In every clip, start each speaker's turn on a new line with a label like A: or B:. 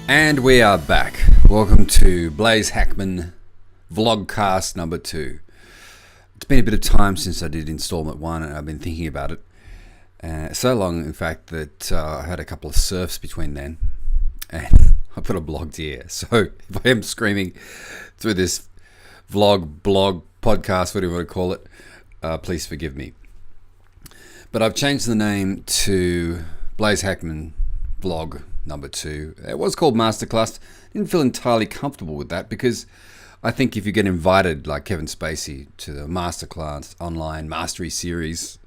A: And we are back. Welcome to Blaze Hackman Vlogcast number 2. It's been a bit of time since I did installment 1 and I've been thinking about it. So long, in fact, that I had a couple of surfs between then. And I put a blog here. So if I am screaming through this blog, podcast, whatever you want to call it, please forgive me. But I've changed the name to Blaze Hackman Vlog number 2. It was called Masterclass. Didn't feel entirely comfortable with that because I think if you get invited, like Kevin Spacey, to the Masterclass online mastery series,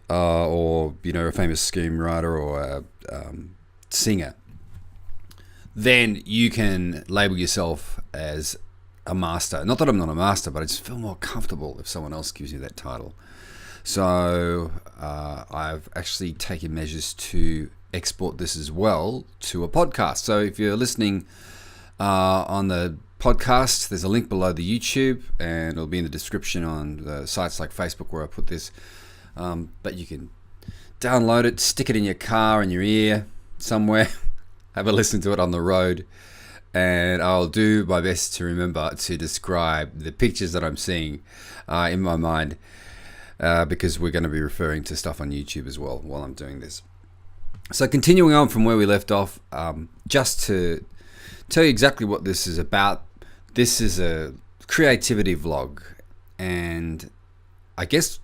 A: or a famous screenwriter or a singer, then you can label yourself as a master. Not that I'm not a master, but I just feel more comfortable if someone else gives you that title. So I've actually taken measures to export this as well to a podcast. So if you're listening on the podcast, there's a link below the YouTube, and it'll be in the description on the sites like Facebook where I put this. But you can download it, stick it in your car, in your ear, somewhere, have a listen to it on the road, and I'll do my best to remember to describe the pictures that I'm seeing in my mind, because we're going to be referring to stuff on YouTube as well while I'm doing this. So continuing on from where we left off, just to tell you exactly what this is about, this is a creativity vlog, and I guess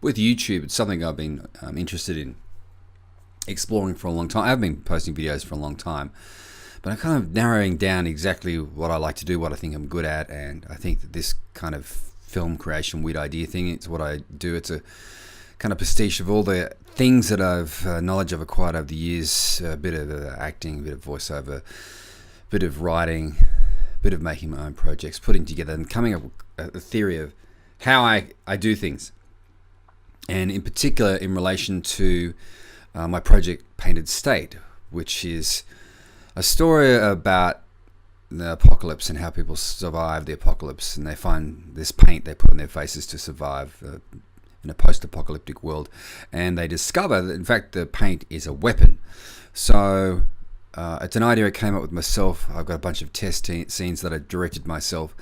A: with YouTube, it's something I've been interested in exploring for a long time. I've been posting videos for a long time, but I'm kind of narrowing down exactly what I like to do, what I think I'm good at, and I think that this kind of film creation, weird idea thing, it's what I do. It's a kind of pastiche of all the things that I've knowledge I've acquired over the years, a bit of acting, a bit of voiceover, a bit of writing, a bit of making my own projects, putting together and coming up with a theory of how I do things. And in particular in relation to my project Painted State, which is a story about the apocalypse and how people survive the apocalypse, and they find this paint they put on their faces to survive in a post-apocalyptic world, and they discover that in fact the paint is a weapon. So it's an idea I came up with myself. I've got a bunch of test scenes that I directed myself,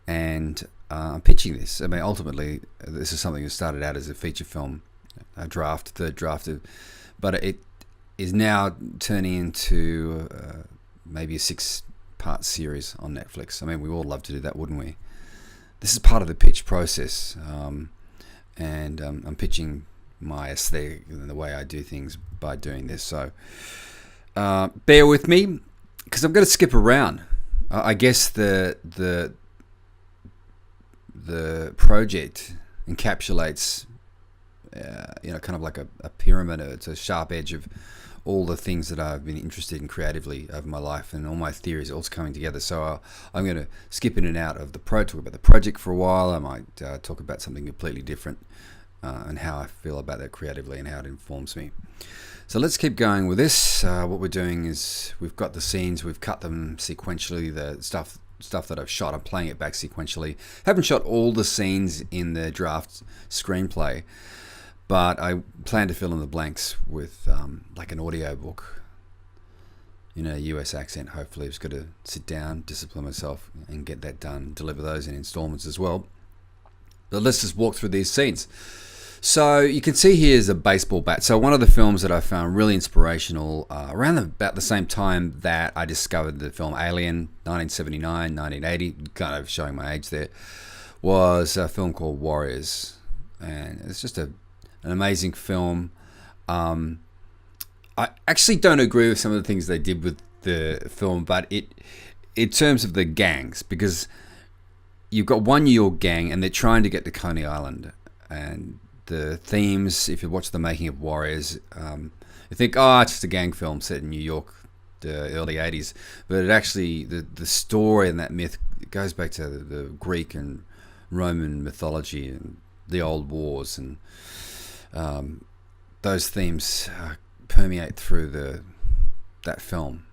A: and I'm pitching this. I mean, ultimately this is something that started out as a feature film, third draft, but it is now turning into maybe a 6-part series on Netflix. I mean, we all love to do that, wouldn't we? This is part of the pitch process. And I'm pitching my aesthetic and the way I do things by doing this. So bear with me, because I'm going to skip around. I guess the project encapsulates, kind of like a pyramid. It's a sharp edge of all the things that I've been interested in creatively over my life, and all my theories all coming together. So I'm going to skip in and out of talk about the project for a while. I might talk about something completely different, and how I feel about that creatively and how it informs me. So let's keep going with this. What we're doing is we've got the scenes, we've cut them sequentially, the stuff that I've shot, I'm playing it back sequentially. Haven't shot all the scenes in the draft screenplay, but I plan to fill in the blanks with like an audio book in a US accent. Hopefully I've just got to sit down, discipline myself, and get that done, deliver those in installments as well. But let's just walk through these scenes. So you can see here is a baseball bat. So one of the films that I found really inspirational around about the same time that I discovered the film Alien, 1979, 1980, kind of showing my age there, was a film called Warriors. And it's just an amazing film. I actually don't agree with some of the things they did with the film, but in terms of the gangs, because you've got one New York gang and they're trying to get to Coney Island, and the themes, if you watch the making of Warriors, you think, it's just a gang film set in New York, the early 80s. But it actually, the story and that myth goes back to the Greek and Roman mythology and the old wars, and those themes permeate through that film.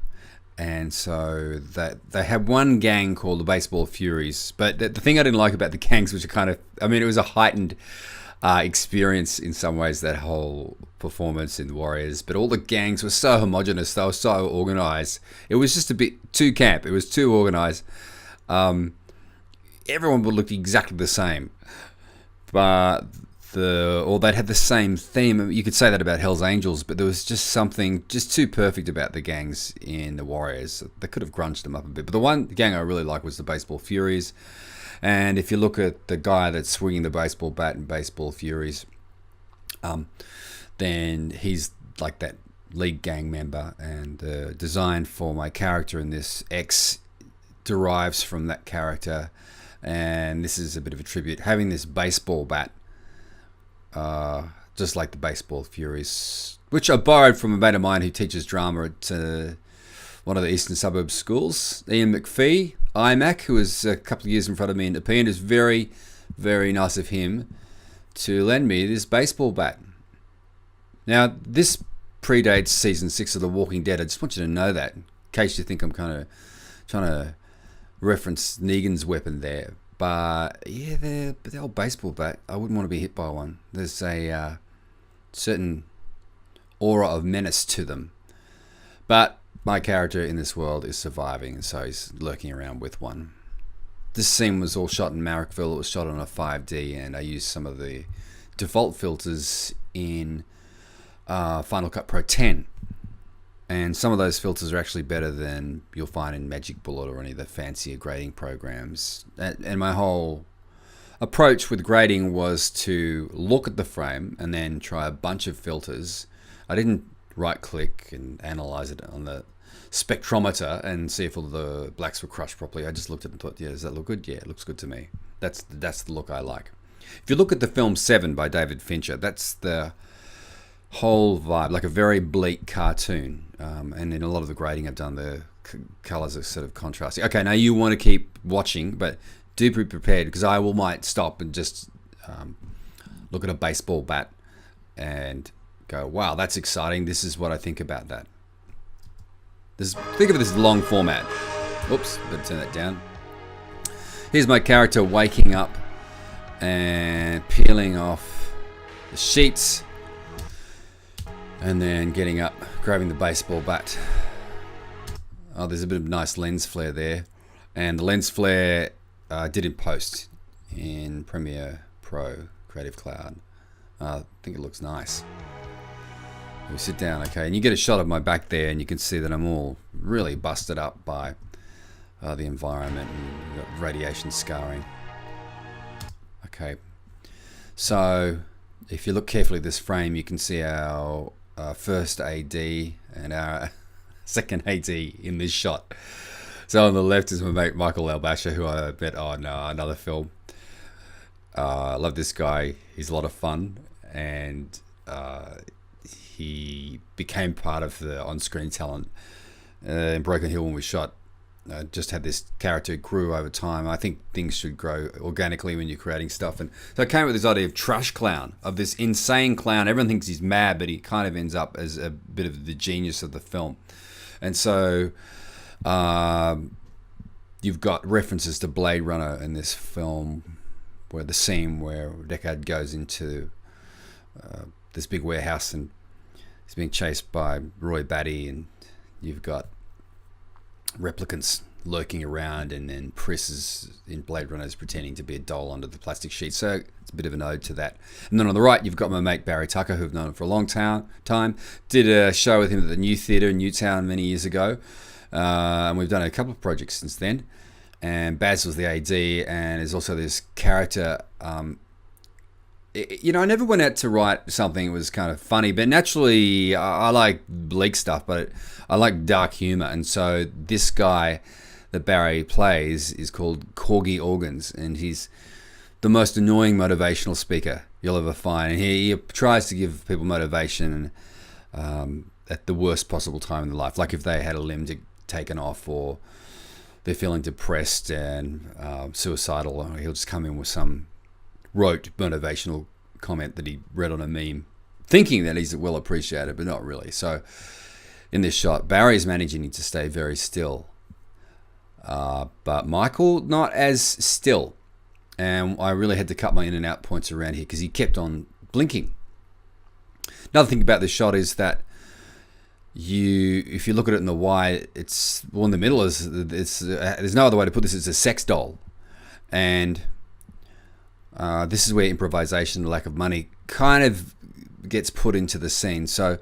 A: And so they had one gang called the Baseball Furies. But the thing I didn't like about the gangs was it was a heightened experience in some ways, that whole performance in Warriors. But all the gangs were so homogenous, they were so organized. It was just a bit too camp. It was too organized. Everyone would look exactly the same, but they'd have the same theme. You could say that about Hell's Angels, but there was just something just too perfect about the gangs in the Warriors. They could have grunged them up a bit. But the one gang I really liked was the Baseball Furies. And if you look at the guy that's swinging the baseball bat in Baseball Furies, then he's like that lead gang member. And the design for my character in this X derives from that character. And this is a bit of a tribute. Having this baseball bat, just like the Baseball Furies, which I borrowed from a mate of mine who teaches drama at one of the Eastern Suburbs schools, Ian McPhee, IMAC, who was a couple of years in front of me in Nepean. It's very, very nice of him to lend me this baseball bat. Now, this predates season 6 of The Walking Dead. I just want you to know that, in case you think I'm kind of trying to reference Negan's weapon there. But yeah, the old baseball bat, I wouldn't want to be hit by one. There's a certain aura of menace to them. But my character in this world is surviving, and so he's lurking around with one. This scene was all shot in Marrickville. It was shot on a 5D, and I used some of the default filters in Final Cut Pro 10. And some of those filters are actually better than you'll find in Magic Bullet or any of the fancier grading programs. And my whole approach with grading was to look at the frame and then try a bunch of filters. I didn't right-click and analyze it on the spectrometer and see if all the blacks were crushed properly. I just looked at it and thought, yeah, does that look good? Yeah, it looks good to me. That's the look I like. If you look at the film Seven by David Fincher, that's the whole vibe, like a very bleak cartoon. And in a lot of the grading I've done, the colors are sort of contrasting. Okay, now you want to keep watching, but do be prepared, because I might stop and just look at a baseball bat and go, wow, that's exciting. This is what I think about that. Think of it as long format. Oops, better turn that down. Here's my character waking up and peeling off the sheets, and then getting up, grabbing the baseball bat. Oh, there's a bit of nice lens flare there. And the lens flare I did in post in Premiere Pro Creative Cloud. I think it looks nice. We sit down, okay, and you get a shot of my back there, and you can see that I'm all really busted up by the environment and got radiation scarring. Okay, so if you look carefully at this frame, you can see our first AD and our second AD in this shot. So on the left is my mate Michael Albasha, who I met on another film. I love this guy. He's a lot of fun, and he became part of the on-screen talent in Broken Hill when we shot. Just had this character grew over time. I think things should grow organically when you're creating stuff. And so I came up with this idea of Trash Clown, of this insane clown. Everyone thinks he's mad, but he kind of ends up as a bit of the genius of the film. And so you've got references to Blade Runner in this film, where the scene where Deckard goes into this big warehouse and he's being chased by Roy Batty, and you've got replicants lurking around, and then Pris is in Blade Runner is pretending to be a doll under the plastic sheet. So it's a bit of an ode to that. And then on the right, you've got my mate Barry Tucker, who I've known for a long time. Did a show with him at the New Theatre in Newtown many years ago. And we've done a couple of projects since then. And Baz was the AD, and there's also this character. I never went out to write something that was kind of funny, but naturally I like bleak stuff, but I like dark humor. And so this guy that Barry plays is called Corgi Organs, and he's the most annoying motivational speaker you'll ever find. And he tries to give people motivation at the worst possible time in their life, like if they had a limb taken off, or they're feeling depressed and suicidal. He'll just come in with some rote motivational comment that he read on a meme, thinking that he's well appreciated, but not really. So in this shot, Barry's managing to stay very still, but Michael not as still. and I really had to cut my in and out points around here because he kept on blinking. Another thing about this shot is that if you look at it in the wide, it's in the middle there's no other way to put this. It's a sex doll, and this is where improvisation, lack of money, kind of gets put into the scene. So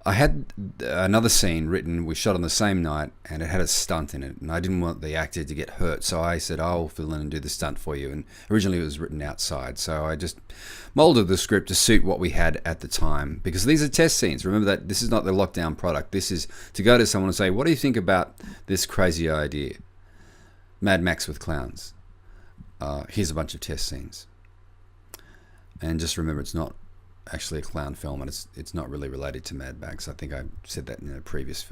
A: I had another scene written, we shot on the same night, and it had a stunt in it, and I didn't want the actor to get hurt, so I said, I'll fill in and do the stunt for you. And originally it was written outside, so I just molded the script to suit what we had at the time, because these are test scenes. Remember that this is not the lockdown product. This is to go to someone and say, what do you think about this crazy idea? Mad Max with clowns. Here's a bunch of test scenes. And just remember, it's not actually a clown film, and it's not really related to Mad Max. I think I said that in the previous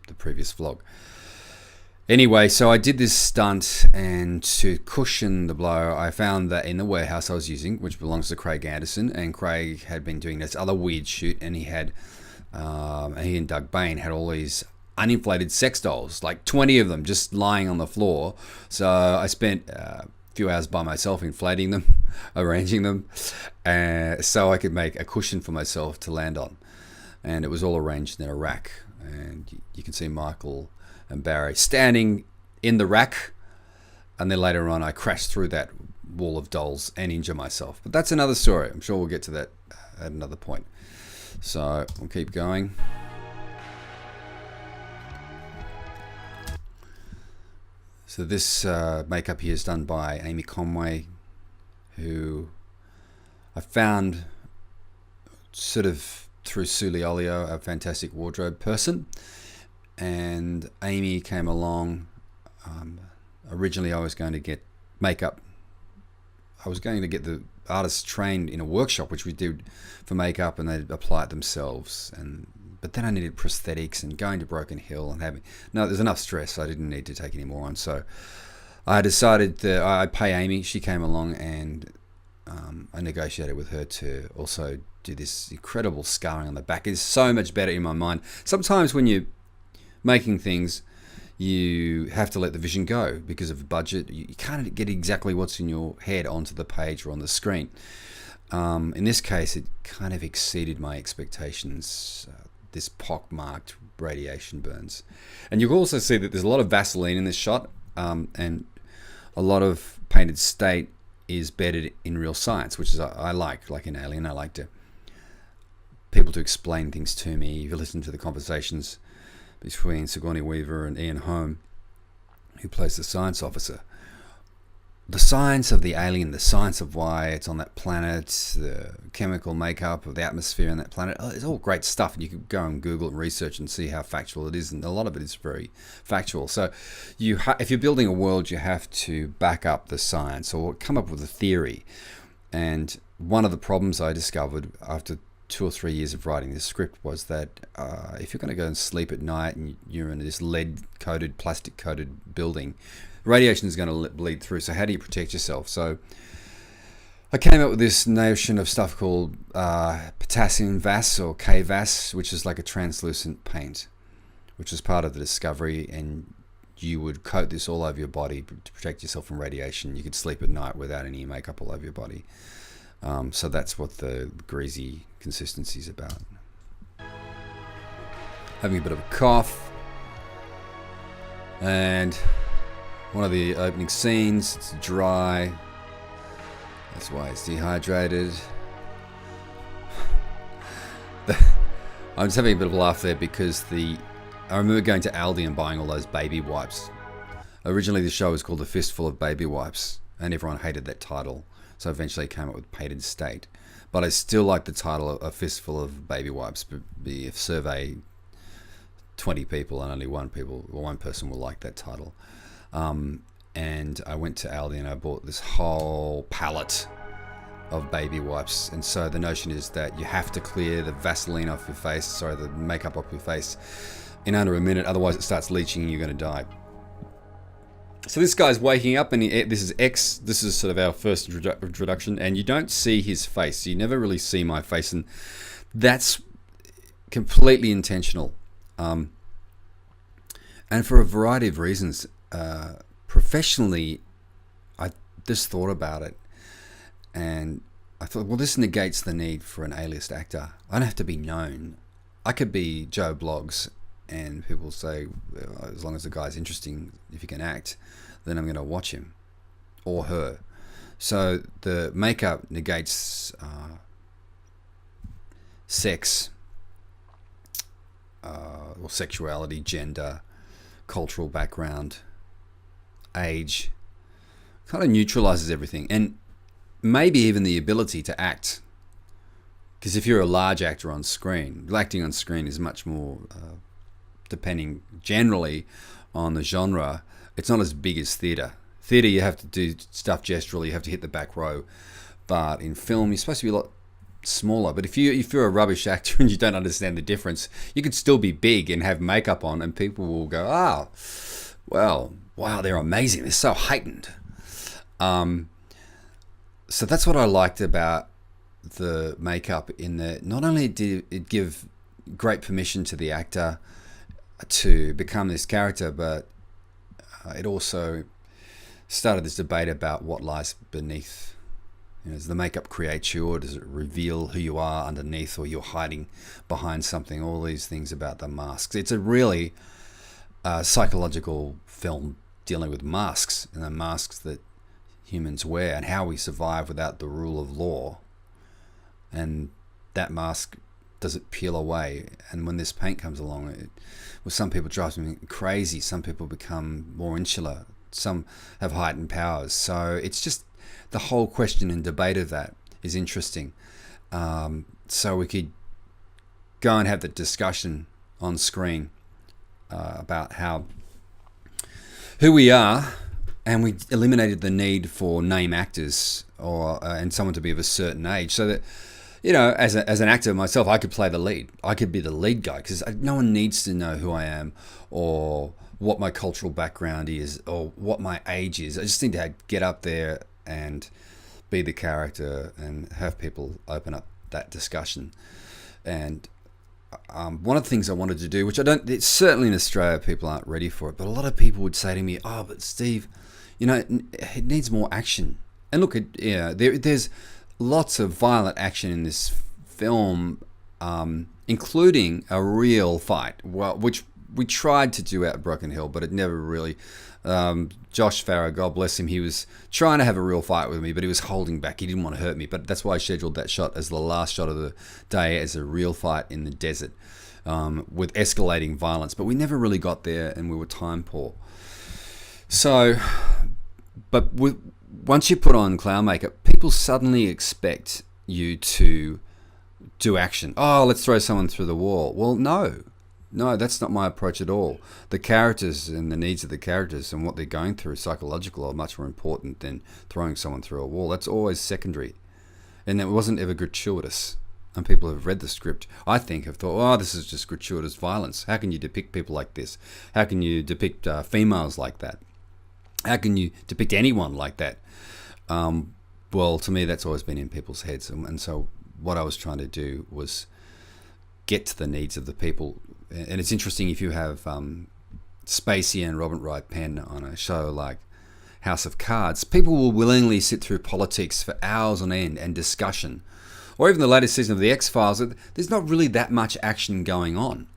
A: vlog. Anyway, so I did this stunt, and to cushion the blow, I found that in the warehouse I was using, which belongs to Craig Anderson, and Craig had been doing this other weird shoot, and he and Doug Bain had all these uninflated sex dolls, like 20 of them just lying on the floor. So I spent few hours by myself inflating them, arranging them, so I could make a cushion for myself to land on. And it was all arranged in a rack. And you can see Michael and Barry standing in the rack. And then later on, I crashed through that wall of dolls and injure myself. But that's another story. I'm sure we'll get to that at another point. So we'll keep going. So this makeup here is done by Amy Conway, who I found sort of through Suli Olio, a fantastic wardrobe person. And Amy came along. Originally I was going to get makeup. I was going to get the artists trained in a workshop, which we did for makeup, and they'd apply it themselves. But then I needed prosthetics and going to Broken Hill and there's enough stress. I didn't need to take any more on. So I decided that I'd pay Amy. She came along, and I negotiated with her to also do this incredible scarring on the back. It's so much better in my mind. Sometimes when you're making things, you have to let the vision go because of budget. You can't get exactly what's in your head onto the page or on the screen. In this case, it kind of exceeded my expectations. This pock-marked radiation burns. And you can also see that there's a lot of Vaseline in this shot, and a lot of painted state is bedded in real science, which is I like in Alien. I like people to explain things to me. If you listen to the conversations between Sigourney Weaver and Ian Holm, who plays the science officer, the science of the alien, the science of why it's on that planet, the chemical makeup of the atmosphere on that planet, it's all great stuff. And you can go and Google and research and see how factual it is, and a lot of it is very factual. So if you're building a world, you have to back up the science or come up with a theory. And one of the problems I discovered after 2 or 3 years of writing this script was that if you're going to go and sleep at night and you're in this lead-coated, plastic-coated building, radiation is going to bleed through. So how do you protect yourself? So I came up with this notion of stuff called potassium vas or KVAS, which is like a translucent paint, which was part of the discovery. And you would coat this all over your body to protect yourself from radiation. You could sleep at night without any makeup all over your body. So that's what the greasy consistency is about. Having a bit of a cough. And one of the opening scenes, it's dry. That's why it's dehydrated. I'm just having a bit of a laugh there because I remember going to Aldi and buying all those baby wipes. Originally the show was called A Fistful of Baby Wipes, and everyone hated that title. So eventually I came up with Painted State. But I still like the title of A Fistful of Baby Wipes. But if survey 20 people and only one person will like that title. And I went to Aldi and I bought this whole palette of baby wipes. And so the notion is that you have to clear the Vaseline off your face, the makeup off your face in under a minute. Otherwise it starts leaching and you're going to die. So this guy's waking up, and this is X. This is sort of our first introduction, and you don't see his face. You never really see my face, and that's completely intentional. And for a variety of reasons. Professionally, I just thought about it, and I thought, well, this negates the need for an A-list actor. I don't have to be known. I could be Joe Bloggs, and people say, well, as long as the guy's interesting, if he can act, then I'm going to watch him or her. So the makeup negates sex, or sexuality, gender, cultural background, age. Kind of neutralizes everything, and maybe even the ability to act. Because if you're a large actor on screen, acting on screen is much more, depending generally on the genre, it's not as big as theatre. Theatre, you have to do stuff gesturally, you have to hit the back row. But in film, you're supposed to be a lot smaller. But if you're a rubbish actor and you don't understand the difference, you could still be big and have makeup on, and people will go, "Oh, well, wow, they're amazing. They're so heightened." So that's what I liked about the makeup, in that not only did it give great permission to the actor to become this character, but it also started this debate about what lies beneath. Does the makeup create you, or does it reveal who you are underneath, or you're hiding behind something? All these things about the masks. It's a really psychological film dealing with masks, and the masks that humans wear, and how we survive without the rule of law. And that mask, does it peel away? And when this paint comes along, some people drives me crazy. Some people become more insular. Some have heightened powers. So it's just the whole question and debate of that is interesting. So we could go and have the discussion on screen about who we are, and we eliminated the need for name actors and someone to be of a certain age, so that, as an actor myself, I could play the lead. I could be the lead guy, because no one needs to know who I am, or what my cultural background is, or what my age is. I just need to get up there and be the character and have people open up that discussion. And one of the things I wanted to do, which it's certainly in Australia, people aren't ready for it, but a lot of people would say to me, "Oh, but Steve, it needs more action." And look, there's lots of violent action in this film, including a real fight, which we tried to do out at Broken Hill, but it never really. Josh Farrow, God bless him, he was trying to have a real fight with me, but he was holding back. He didn't want to hurt me, but that's why I scheduled that shot as the last shot of the day, as a real fight in the desert, with escalating violence. But we never really got there, and we were time poor. So, but once you put on clown makeup, people suddenly expect you to do action. Oh, let's throw someone through the wall. Well, no, that's not my approach at all. The characters and the needs of the characters and what they're going through, psychological, are much more important than throwing someone through a wall. That's always secondary. And it wasn't ever gratuitous. And people have read the script, I think, have thought, "Oh, this is just gratuitous violence. How can you depict people like this? How can you depict females like that? How can you depict anyone like that?" Well, to me, that's always been in people's heads. And so what I was trying to do was get to the needs of the people. And it's interesting, if you have Spacey and Robert Wright Penn on a show like House of Cards, people will willingly sit through politics for hours on end and discussion. Or even the latest season of The X-Files, there's not really that much action going on,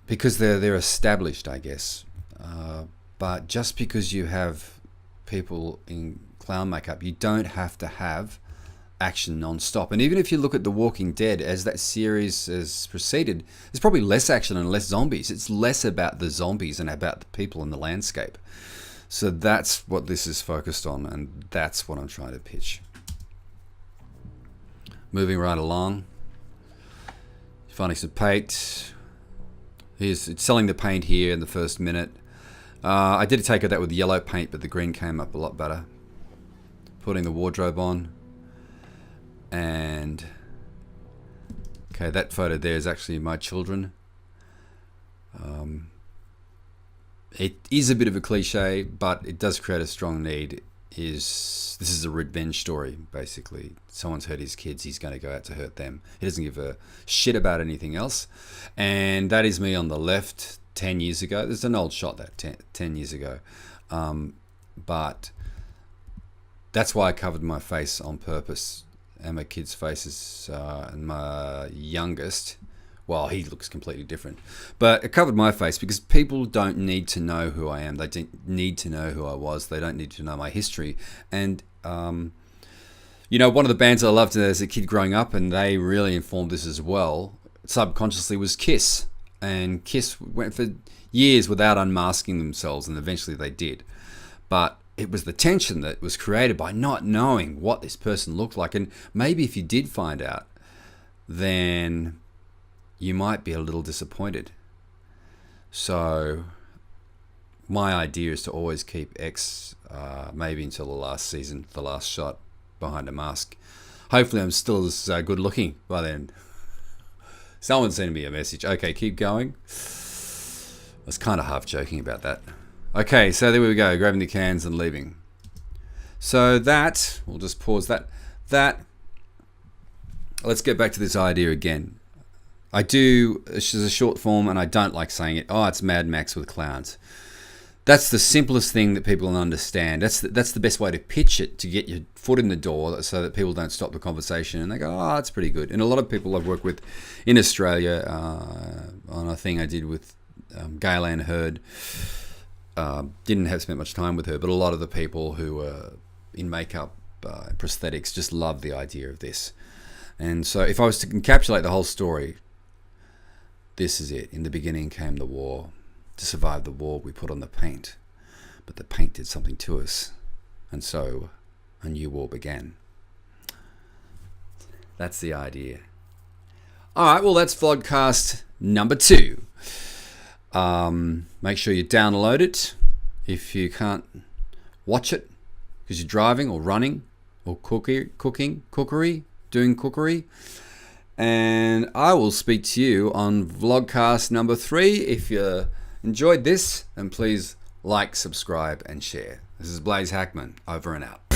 A: because they're established, I guess. But just because you have people in clown makeup, you don't have to have action non-stop. And even if you look at The Walking Dead, as that series has proceeded, there's probably less action and less zombies. It's less about the zombies and about the people in the landscape. So that's what this is focused on, and that's what I'm trying to pitch. Moving right along, finding some paint. It's selling the paint here in the first minute. I did take that with yellow paint, but the green came up a lot better. Putting the wardrobe on. And okay, that photo there is actually my children. It is a bit of a cliche, but it does create a strong need. This is a revenge story, basically. Someone's hurt his kids, he's going to go out to hurt them. He doesn't give a shit about anything else. And that is me on the left 10 years ago. There's an old shot that 10 years ago. but that's why I covered my face on purpose, and my kids' faces, and my youngest. Well, he looks completely different. But it covered my face because people don't need to know who I am. They don't need to know who I was. They don't need to know my history. And, one of the bands I loved as a kid growing up, and they really informed this as well, subconsciously, was Kiss. And Kiss went for years without unmasking themselves, and eventually they did. But it was the tension that was created by not knowing what this person looked like. And maybe if you did find out, then you might be a little disappointed. So my idea is to always keep X, maybe until the last season, the last shot, behind a mask. Hopefully I'm still as good looking by then. Someone sent me a message. Okay, keep going. I was kind of half joking about that. Okay, so there we go, grabbing the cans and leaving. So that, we'll just pause that. Let's get back to this idea again. This is a short form, and I don't like saying it. Oh, it's Mad Max with clowns. That's the simplest thing that people can understand. That's the best way to pitch it, to get your foot in the door so that people don't stop the conversation and they go, oh, that's pretty good. And a lot of people I've worked with in Australia on a thing I did with Gaylan Hurd, didn't have spent much time with her, but a lot of the people who were in makeup, prosthetics, just love the idea of this. And so if I was to encapsulate the whole story, this is it. In the beginning came the war. To survive the war, we put on the paint. But the paint did something to us. And so a new war began. That's the idea. All right, well, that's vlogcast number 2. Make sure you download it. If you can't watch it because you're driving or running or doing cookery. And I will speak to you on vlogcast number 3. If you enjoyed this, then please like, subscribe, and share. This is Blaze Hackman, over and out.